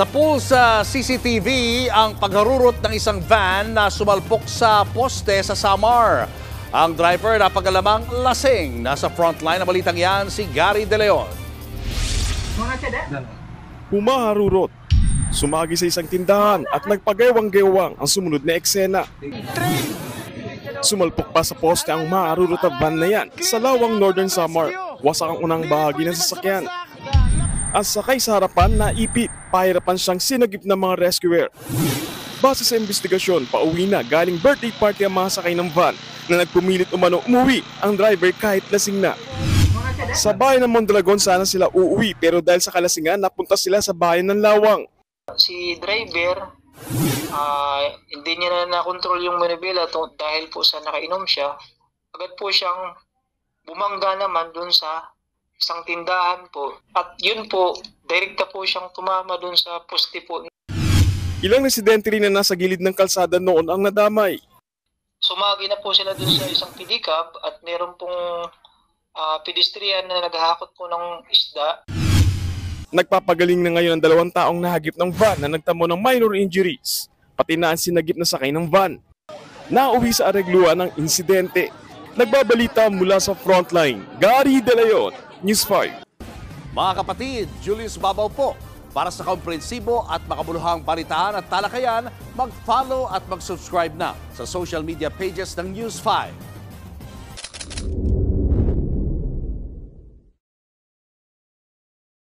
Sa pool sa CCTV ang pagharurot ng isang van na sumalpok sa poste sa Samar. Ang driver napagalamang lasing. Nasa frontline na balitang yan si Gary De Leon. Humaharurot, sumagi sa isang tindahan at nagpagayawang-gayawang ang sumunod na eksena. Sumalpok pa sa poste ang maharurot na van na yan sa lawang Northern Samar. Wasak ang unang bahagi ng sasakyan. Ang sakay sa harapan na ipit, pahirapan siyang sinagip ng mga rescuer. Base sa investigasyon, pauwi na galing birthday party ang mga sakay ng van na nagpumilit umano umuwi ang driver kahit lasing na. Sa bayan ng Mondragon sana sila uuwi pero dahil sa kalasingan napunta sila sa bayan ng Lawang. Si driver, hindi niya na nakontrol yung manibela dahil po sa nakainom siya. Agad po siyang bumangga naman dun sa isang tindahan po. At yun po, direkta po siyang tumama dun sa poste po. Ilang residente rin na nasa gilid ng kalsada noon ang nadamay. Sumagi na po sila dun sa isang pedicab at meron pong pedestrian na naghahakot po ng isda. Nagpapagaling na ngayon ang 2 taong nahagip ng van na nagtamo ng minor injuries, pati na ang sinagip na sakay ng van. Nauwi sa aregluan ng insidente. Nagbabalita mula sa frontline, Gary De Leon, News 5. Mga kapatid, Julius Babaw po. Para sa komprehensibo at makabuluhang balitaan at talakayan, mag-follow at mag-subscribe na sa social media pages ng News 5.